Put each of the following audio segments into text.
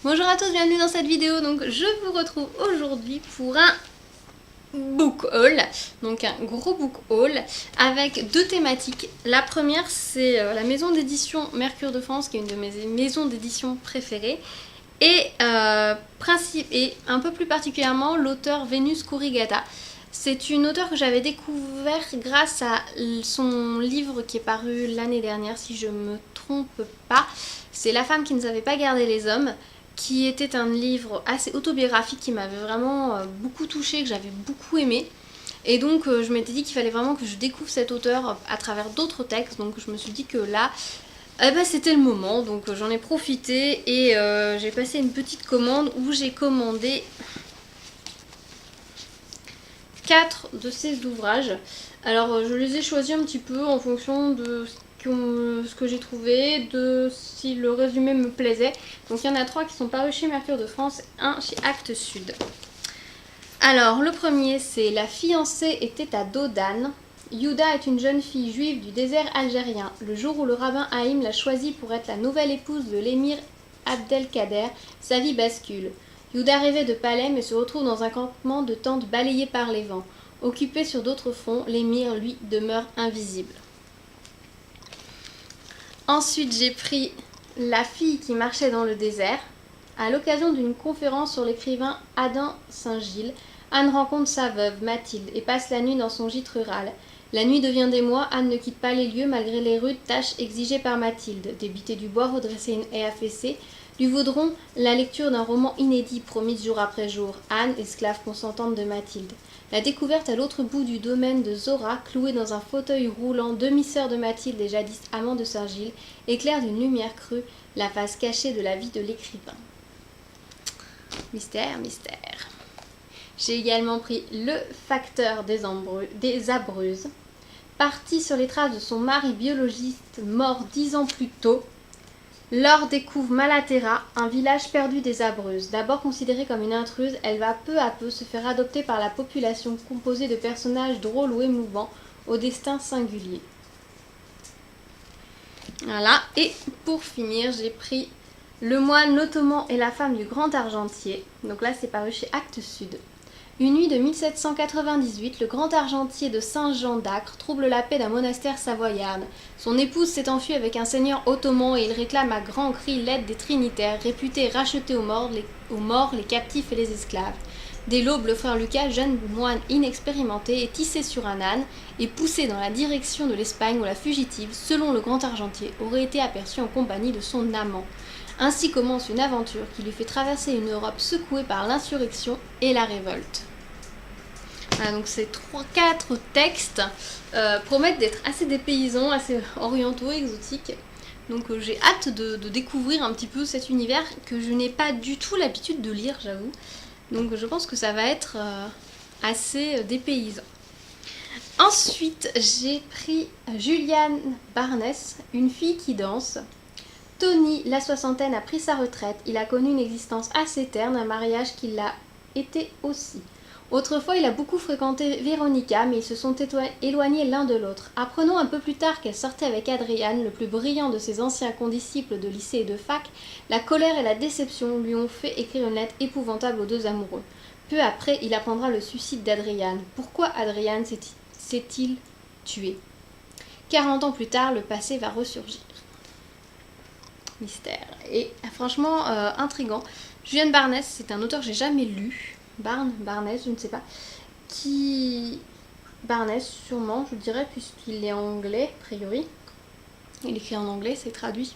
Bonjour à tous, bienvenue dans cette vidéo. Donc je vous retrouve aujourd'hui pour un book haul, donc un gros book haul avec deux thématiques. La première c'est la maison d'édition Mercure de France, qui est une de mes maisons d'édition préférées, et un peu plus particulièrement l'auteur Vénus Kurigata. C'est une auteure que j'avais découvert grâce à son livre qui est paru l'année dernière, si je me trompe pas. C'est La femme qui ne savait pas garder les hommes, qui était un livre assez autobiographique qui m'avait vraiment beaucoup touchée, que j'avais beaucoup aimé. Et donc je m'étais dit qu'il fallait vraiment que je découvre cet auteur à travers d'autres textes. Donc je me suis dit que là, c'était le moment. Donc j'en ai profité et j'ai passé une petite commande où j'ai commandé 4 de ces ouvrages. Alors je les ai choisis un petit peu en fonction de ce que j'ai trouvé, de si le résumé me plaisait. Donc il y en a 3 qui sont parus chez Mercure de France, un chez Actes Sud. Alors le premier c'est La fiancée était à dos d'âne. Youda est une jeune fille juive du désert algérien. Le jour où le rabbin Haïm l'a choisie pour être la nouvelle épouse de l'émir Abdelkader, sa vie bascule. Youda rêvait de palais mais se retrouve dans un campement de tentes balayé par les vents. Occupé sur d'autres fronts, l'émir, lui, demeure invisible. Ensuite, j'ai pris La fille qui marchait dans le désert. À l'occasion d'une conférence sur l'écrivain Adam Saint-Gilles, Anne rencontre sa veuve, Mathilde, et passe la nuit dans son gîte rural. La nuit devient des mois, Anne ne quitte pas les lieux malgré les rudes tâches exigées par Mathilde. Débiter du bois, redresser une haie affaissée, lui vaudront la lecture d'un roman inédit promis jour après jour, Anne, esclave consentante de Mathilde. La découverte à l'autre bout du domaine de Zora, clouée dans un fauteuil roulant, demi-sœur de Mathilde et jadis amant de Saint-Gilles, éclaire d'une lumière crue la face cachée de la vie de l'écrivain. Mystère, mystère. J'ai également pris Le facteur des Abreuses. Partie sur les traces de son mari biologiste mort 10 ans plus tôt, Laure découvre Malaterra, un village perdu des Abreuses. D'abord considérée comme une intruse, elle va peu à peu se faire adopter par la population composée de personnages drôles ou émouvants, au destin singulier. Voilà, et pour finir, j'ai pris Le moine, l'ottoman et la femme du grand argentier. Donc là, c'est paru chez Actes Sud. Une nuit de 1798, le grand argentier de Saint-Jean d'Acre trouble la paix d'un monastère savoyarde. Son épouse s'est enfuie avec un seigneur ottoman et il réclame à grands cris l'aide des trinitaires, réputés racheter aux morts les captifs et les esclaves. Dès l'aube, le frère Lucas, jeune moine inexpérimenté, est hissé sur un âne et poussé dans la direction de l'Espagne où la fugitive, selon le grand argentier, aurait été aperçue en compagnie de son amant. Ainsi commence une aventure qui lui fait traverser une Europe secouée par l'insurrection et la révolte. Voilà, donc ces 4 textes promettent d'être assez dépaysants, assez orientaux, exotiques. Donc j'ai hâte de découvrir un petit peu cet univers que je n'ai pas du tout l'habitude de lire, j'avoue. Donc je pense que ça va être assez dépaysant. Ensuite, j'ai pris Juliane Barnes, Une fille qui danse. Tony, la soixantaine, a pris sa retraite. Il a connu une existence assez terne, un mariage qui l'a été aussi. Autrefois, il a beaucoup fréquenté Véronica, mais ils se sont éloignés l'un de l'autre. Apprenons un peu plus tard qu'elle sortait avec Adrian, le plus brillant de ses anciens condisciples de lycée et de fac. La colère et la déception lui ont fait écrire une lettre épouvantable aux deux amoureux. Peu après, il apprendra le suicide d'Adrian. Pourquoi Adrian s'est-il tué ? 40 ans plus tard, le passé va ressurgir. Mystère. Et franchement, intriguant. Juliane Barnes, c'est un auteur que j'ai jamais lu. Barnes, je ne sais pas. Barnes, sûrement, je dirais, puisqu'il est anglais, a priori. Il écrit en anglais, c'est traduit.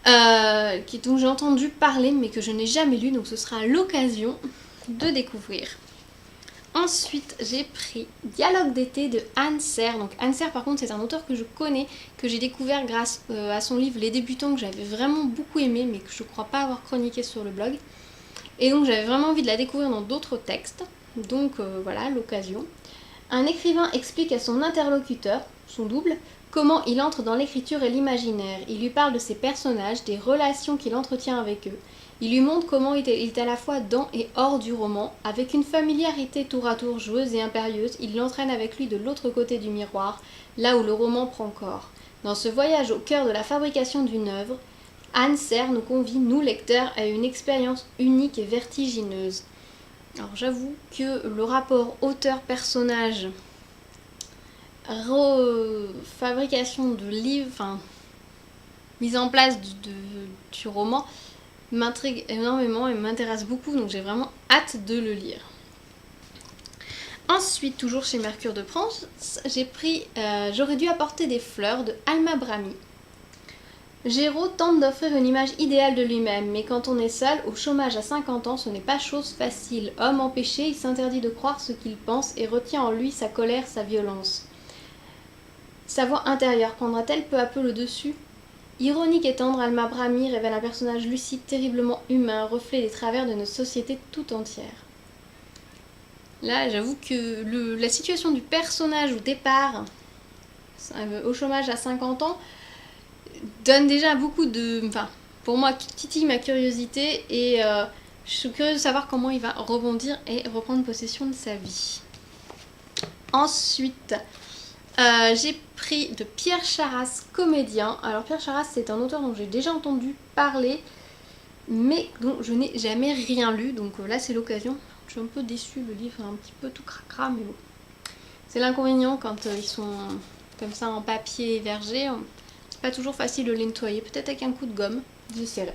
Dont j'ai entendu parler, mais que je n'ai jamais lu, donc ce sera l'occasion de découvrir. Ensuite, j'ai pris Dialogue d'été de Anne Serre. Donc Anne Serre, par contre, c'est un auteur que je connais, que j'ai découvert grâce à son livre Les Débutants, que j'avais vraiment beaucoup aimé, mais que je ne crois pas avoir chroniqué sur le blog. Et donc j'avais vraiment envie de la découvrir dans d'autres textes. Donc voilà, l'occasion. Un écrivain explique à son interlocuteur, son double, comment il entre dans l'écriture et l'imaginaire. Il lui parle de ses personnages, des relations qu'il entretient avec eux. Il lui montre comment il est à la fois dans et hors du roman. Avec une familiarité tour à tour joueuse et impérieuse, il l'entraîne avec lui de l'autre côté du miroir, là où le roman prend corps. Dans ce voyage au cœur de la fabrication d'une œuvre, Anne Serre nous convie, nous lecteurs, à une expérience unique et vertigineuse. Alors j'avoue que le rapport auteur-personnage, fabrication de livres, enfin mise en place du roman, m'intrigue énormément et m'intéresse beaucoup, donc j'ai vraiment hâte de le lire. Ensuite, toujours chez Mercure de France, j'ai pris J'aurais dû apporter des fleurs de Alma Brami. Géraud tente d'offrir une image idéale de lui-même, mais quand on est seul, au chômage à 50 ans, ce n'est pas chose facile. Homme empêché, il s'interdit de croire ce qu'il pense et retient en lui sa colère, sa violence. Sa voix intérieure prendra-t-elle peu à peu le dessus ? Ironique et tendre, Alma Brami révèle un personnage lucide, terriblement humain, reflet des travers de notre société tout entière. Là, j'avoue que la situation du personnage au départ, au chômage à 50 ans, donne déjà beaucoup de... Enfin, pour moi, titille ma curiosité et je suis curieuse de savoir comment il va rebondir et reprendre possession de sa vie. Ensuite, j'ai pris de Pierre Charras, comédien. Alors Pierre Charras, c'est un auteur dont j'ai déjà entendu parler, mais dont je n'ai jamais rien lu, donc là c'est l'occasion. Je suis un peu déçue, le livre est un petit peu tout cracra, mais bon. C'est l'inconvénient quand ils sont comme ça en papier verger. C'est pas toujours facile de les nettoyer, peut-être avec un coup de gomme, j'essaierai.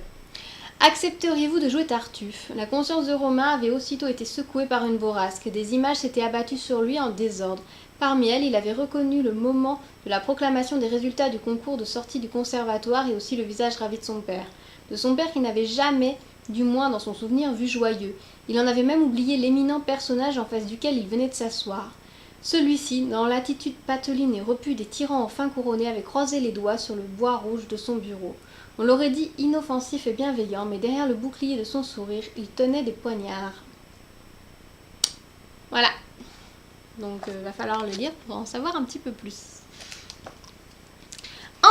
Accepteriez-vous de jouer Tartuffe ? La conscience de Romain avait aussitôt été secouée par une bourrasque. Des images s'étaient abattues sur lui en désordre. Parmi elles, il avait reconnu le moment de la proclamation des résultats du concours de sortie du conservatoire et aussi le visage ravi de son père. De son père qu'il n'avait jamais, du moins dans son souvenir, vu joyeux. Il en avait même oublié l'éminent personnage en face duquel il venait de s'asseoir. Celui-ci, dans l'attitude pateline et repue des tyrans enfin couronnés, avait croisé les doigts sur le bois rouge de son bureau. On l'aurait dit inoffensif et bienveillant, mais derrière le bouclier de son sourire, il tenait des poignards. Voilà. Donc va falloir le lire pour en savoir un petit peu plus.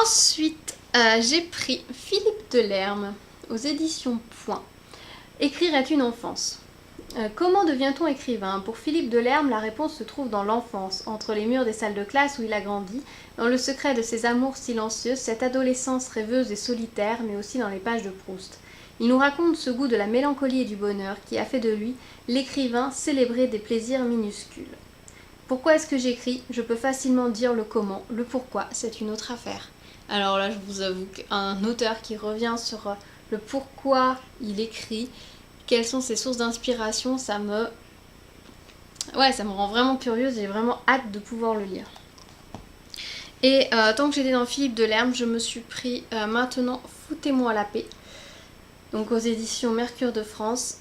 Ensuite, j'ai pris Philippe Delerme aux éditions Point. Écrire est une enfance. Comment devient-on écrivain ? Pour Philippe Delerme, la réponse se trouve dans l'enfance, entre les murs des salles de classe où il a grandi, dans le secret de ses amours silencieuses, cette adolescence rêveuse et solitaire, mais aussi dans les pages de Proust. Il nous raconte ce goût de la mélancolie et du bonheur qui a fait de lui l'écrivain célébré des plaisirs minuscules. Pourquoi est-ce que j'écris ? Je peux facilement dire le comment, le pourquoi, c'est une autre affaire. Alors là, je vous avoue qu'un auteur qui revient sur le pourquoi il écrit, quelles sont ses sources d'inspiration, ça me rend vraiment curieuse et j'ai vraiment hâte de pouvoir le lire. Et tant que j'étais dans Philippe Delerme, je me suis pris Maintenant Foutez-moi la paix, donc aux éditions Mercure de France.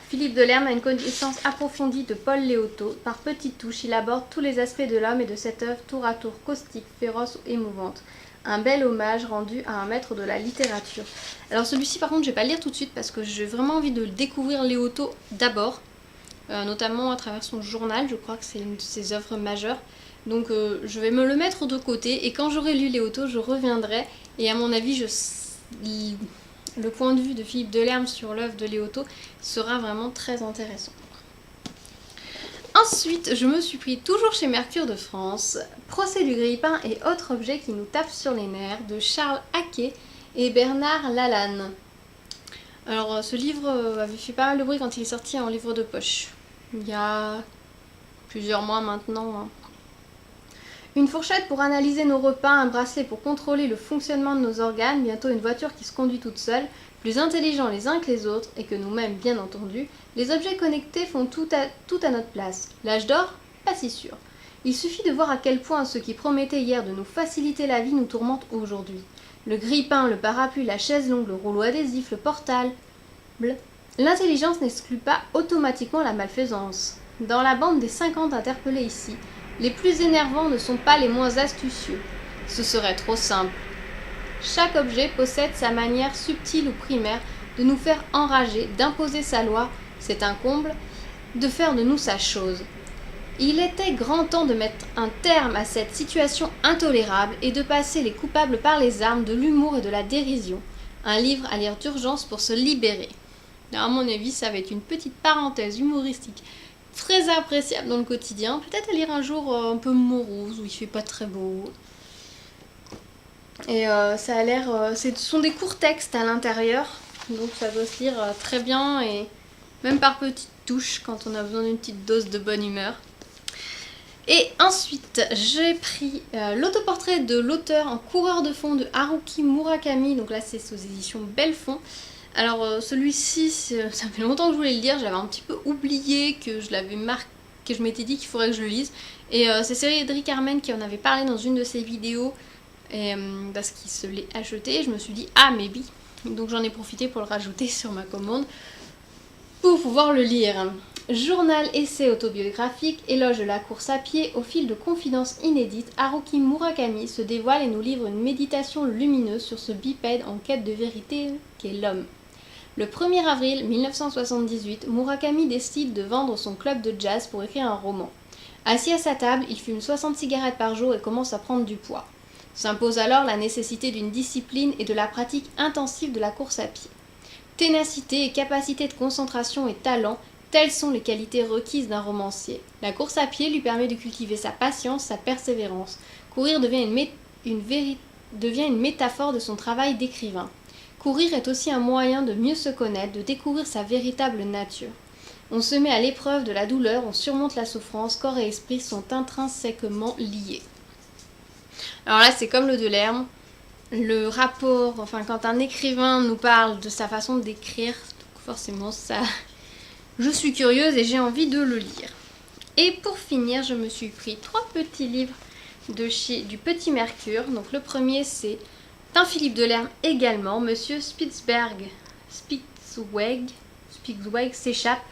Philippe Delerme a une connaissance approfondie de Paul Léotot. Par petites touches, il aborde tous les aspects de l'homme et de cette œuvre tour à tour caustique, féroce ou émouvante. Un bel hommage rendu à un maître de la littérature. Alors celui-ci par contre je vais pas le lire tout de suite parce que j'ai vraiment envie de découvrir Léotot d'abord, notamment à travers son journal, je crois que c'est une de ses œuvres majeures. Donc je vais me le mettre de côté et quand j'aurai lu Léotot je reviendrai et à mon avis le point de vue de Philippe Delerme sur l'œuvre de Léotot sera vraiment très intéressant. Ensuite, je me suis pris, toujours chez Mercure de France, Procès du grille-pain et autres objets qui nous tapent sur les nerfs de Charles Haquet et Bernard Lalanne. Alors, ce livre avait fait pas mal de bruit quand il est sorti en livre de poche, il y a plusieurs mois maintenant. Une fourchette pour analyser nos repas, un bracelet pour contrôler le fonctionnement de nos organes, bientôt une voiture qui se conduit toute seule, plus intelligents les uns que les autres, et que nous-mêmes bien entendu, les objets connectés font tout à notre place. L'âge d'or ? Pas si sûr. Il suffit de voir à quel point ce qui promettait hier de nous faciliter la vie nous tourmente aujourd'hui. Le grille-pain, le parapluie, la chaise longue, le rouleau adhésif, le portable. L'intelligence n'exclut pas automatiquement la malfaisance. Dans la bande des 50 interpellés ici, les plus énervants ne sont pas les moins astucieux. Ce serait trop simple. Chaque objet possède sa manière subtile ou primaire de nous faire enrager, d'imposer sa loi, c'est un comble, de faire de nous sa chose. Il était grand temps de mettre un terme à cette situation intolérable et de passer les coupables par les armes de l'humour et de la dérision. Un livre à lire d'urgence pour se libérer. Alors, à mon avis, ça va être une petite parenthèse humoristique très appréciable dans le quotidien. Peut-être à lire un jour un peu morose, où il fait pas très beau. Et ça a l'air... ce sont des courts textes à l'intérieur, donc ça doit se lire très bien et même par petites touches quand on a besoin d'une petite dose de bonne humeur. Et ensuite, j'ai pris l'autoportrait de l'auteur en coureur de fond de Haruki Murakami, donc là c'est aux éditions Belfond. Alors celui-ci, ça fait longtemps que je voulais le lire, j'avais un petit peu oublié que je l'avais marqué, que je m'étais dit qu'il faudrait que je le lise. Et c'est Cédric Armen qui en avait parlé dans une de ses vidéos, parce qu'il se l'est acheté, et je me suis dit ah mais oui, donc j'en ai profité pour le rajouter sur ma commande pour pouvoir le lire. Journal essai autobiographique, éloge de la course à pied, au fil de confidences inédites, Haruki Murakami se dévoile et nous livre une méditation lumineuse sur ce bipède en quête de vérité qu'est l'homme. Le 1er avril 1978, Murakami décide de vendre son club de jazz pour écrire un roman. Assis à sa table, il fume 60 cigarettes par jour et commence à prendre du poids. S'impose alors la nécessité d'une discipline et de la pratique intensive de la course à pied. Ténacité et capacité de concentration et talent, telles sont les qualités requises d'un romancier. La course à pied lui permet de cultiver sa patience, sa persévérance. Courir devient une métaphore de son travail d'écrivain. Courir est aussi un moyen de mieux se connaître, de découvrir sa véritable nature. On se met à l'épreuve de la douleur, on surmonte la souffrance, corps et esprit sont intrinsèquement liés. Alors là, c'est comme le de l'herbe. Le rapport, enfin quand un écrivain nous parle de sa façon d'écrire, forcément ça, je suis curieuse et j'ai envie de le lire. Et pour finir, je me suis pris 3 petits livres de chez du Petit Mercure. Donc le premier c'est d'un Philippe Delerme également, Monsieur Spitzweg s'échappe.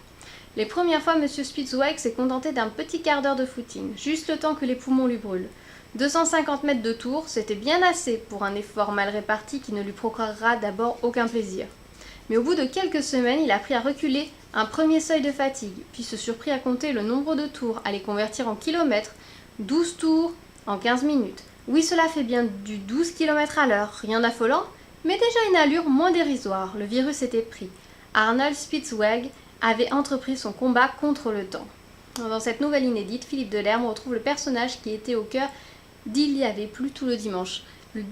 Les premières fois, Monsieur Spitzweg s'est contenté d'un petit quart d'heure de footing, juste le temps que les poumons lui brûlent. 250 mètres de tour, c'était bien assez pour un effort mal réparti qui ne lui procurera d'abord aucun plaisir. Mais au bout de quelques semaines, il apprit à reculer un premier seuil de fatigue, puis se surprit à compter le nombre de tours, à les convertir en kilomètres, 12 tours en 15 minutes. Oui, cela fait bien du 12 km à l'heure, rien d'affolant, mais déjà une allure moins dérisoire, le virus était pris. Arnold Spitzweg avait entrepris son combat contre le temps. Dans cette nouvelle inédite, Philippe Delerme retrouve le personnage qui était au cœur d'Il y avait plus tout le dimanche.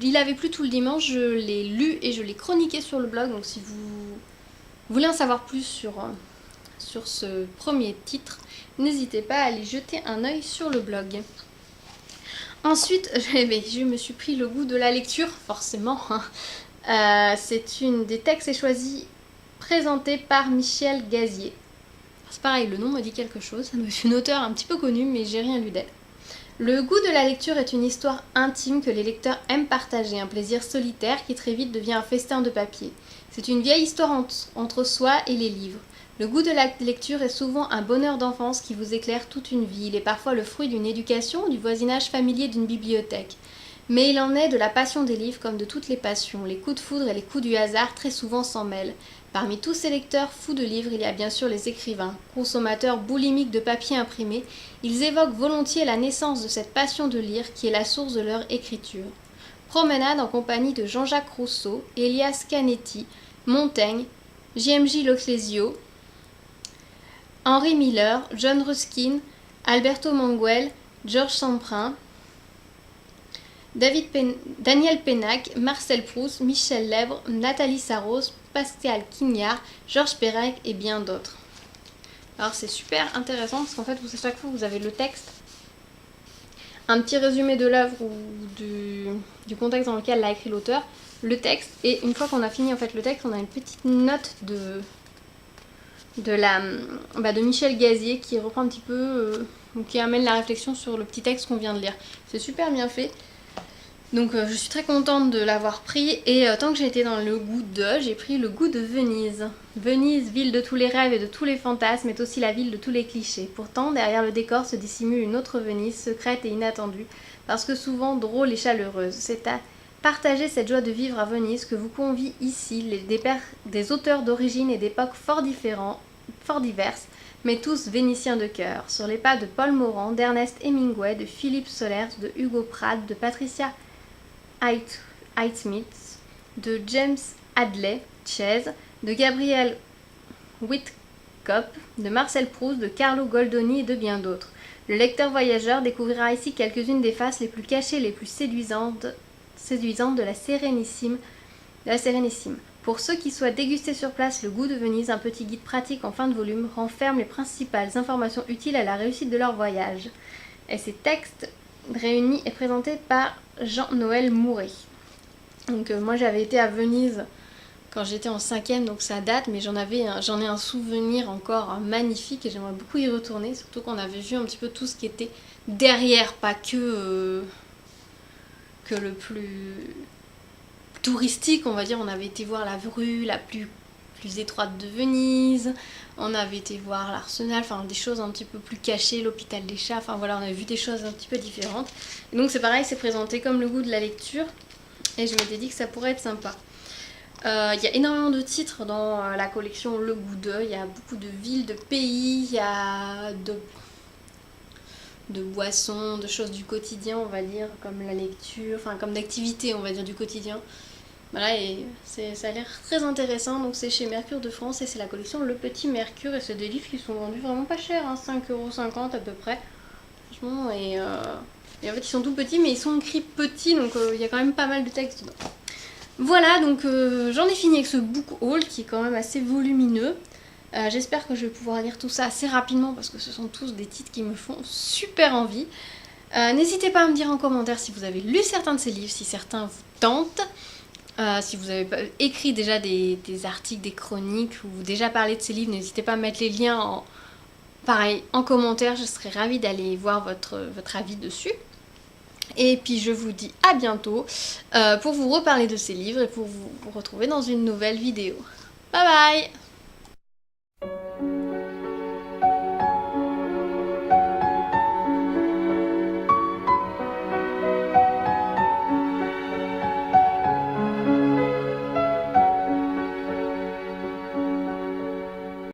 Il avait plus tout le dimanche, je l'ai lu et je l'ai chroniqué sur le blog, donc si vous voulez en savoir plus sur ce premier titre, n'hésitez pas à aller jeter un œil sur le blog. Ensuite, je me suis pris le goût de la lecture, forcément. C'est une des textes et choisis présentés par Michel Gazier. C'est pareil, le nom me dit quelque chose. C'est une auteure un petit peu connue, mais j'ai rien lu d'elle. Le goût de la lecture est une histoire intime que les lecteurs aiment partager, un plaisir solitaire qui très vite devient un festin de papier. C'est une vieille histoire entre soi et les livres. Le goût de la lecture est souvent un bonheur d'enfance qui vous éclaire toute une vie. Il est parfois le fruit d'une éducation ou du voisinage familier d'une bibliothèque. Mais il en est de la passion des livres comme de toutes les passions. Les coups de foudre et les coups du hasard très souvent s'en mêlent. Parmi tous ces lecteurs fous de livres, il y a bien sûr les écrivains. Consommateurs boulimiques de papier imprimé, ils évoquent volontiers la naissance de cette passion de lire qui est la source de leur écriture. Promenade en compagnie de Jean-Jacques Rousseau, Elias Canetti, Montaigne, J.M.J. Leclésio, Henry Miller, John Ruskin, Alberto Manguel, Georges Semprin, Daniel Pénac, Marcel Proust, Michel Lèbre, Nathalie Sarraute, Pascal Quignard, Georges Perec et bien d'autres. Alors c'est super intéressant parce qu'en fait à chaque fois vous avez le texte, un petit résumé de l'œuvre ou du contexte dans lequel l'a écrit l'auteur, le texte, et une fois qu'on a fini en fait le texte, on a une petite note de Michel Gazier qui reprend un petit peu, qui amène la réflexion sur le petit texte qu'on vient de lire. C'est super bien fait. Donc je suis très contente de l'avoir pris et tant que j'étais dans le goût de, j'ai pris le goût de Venise. Venise, ville de tous les rêves et de tous les fantasmes, est aussi la ville de tous les clichés. Pourtant, derrière le décor se dissimule une autre Venise, secrète et inattendue, parce que souvent drôle et chaleureuse. C'est à partager cette joie de vivre à Venise que vous convient ici des auteurs d'origine et d'époques fort diverses, mais tous vénitiens de cœur, sur les pas de Paul Morand, d'Ernest Hemingway, de Philippe Solers, de Hugo Pratt, de Patricia Highsmith, de James Hadley Chase, de Gabriel Whitcomb, de Marcel Proust, de Carlo Goldoni et de bien d'autres. Le lecteur voyageur découvrira ici quelques-unes des faces les plus cachées, les plus séduisantes séduisante de la Sérénissime. Pour ceux qui souhaitent déguster sur place le goût de Venise, un petit guide pratique en fin de volume renferme les principales informations utiles à la réussite de leur voyage. Et ces textes réunis et présentés par Jean-Noël Mouret. Donc moi j'avais été à Venise quand j'étais en 5e, donc ça date, mais j'en ai un souvenir encore magnifique et j'aimerais beaucoup y retourner, surtout qu'on avait vu un petit peu tout ce qui était derrière, pas que le plus touristique, on va dire. On avait été voir la rue la plus étroite de Venise, on avait été voir l'Arsenal, enfin des choses un petit peu plus cachées, l'hôpital des chats, enfin voilà, on avait vu des choses un petit peu différentes. Et donc c'est pareil, c'est présenté comme le goût de la lecture, et je m'étais dit que ça pourrait être sympa. Il y a énormément de titres dans la collection Le Goût d'œil, il y a beaucoup de villes, de pays, il y a de boissons, de choses du quotidien, on va dire, comme la lecture, enfin comme d'activités, on va dire, du quotidien. Voilà, et ça a l'air très intéressant. Donc c'est chez Mercure de France et c'est la collection Le Petit Mercure, et c'est des livres qui sont vendus vraiment pas cher, hein, 5,50 € à peu près. Franchement, et en fait ils sont tout petits, mais ils sont écrits petits, donc il y a quand même pas mal de texte dedans. Voilà, donc j'en ai fini avec ce book haul qui est quand même assez volumineux. J'espère que je vais pouvoir lire tout ça assez rapidement parce que ce sont tous des titres qui me font super envie. N'hésitez pas à me dire en commentaire si vous avez lu certains de ces livres, si certains vous tentent. Si vous avez écrit déjà des articles, des chroniques ou déjà parlé de ces livres, n'hésitez pas à mettre les liens en commentaire, je serais ravie d'aller voir votre avis dessus. Et puis je vous dis à bientôt pour vous reparler de ces livres et pour vous retrouver dans une nouvelle vidéo. Bye bye!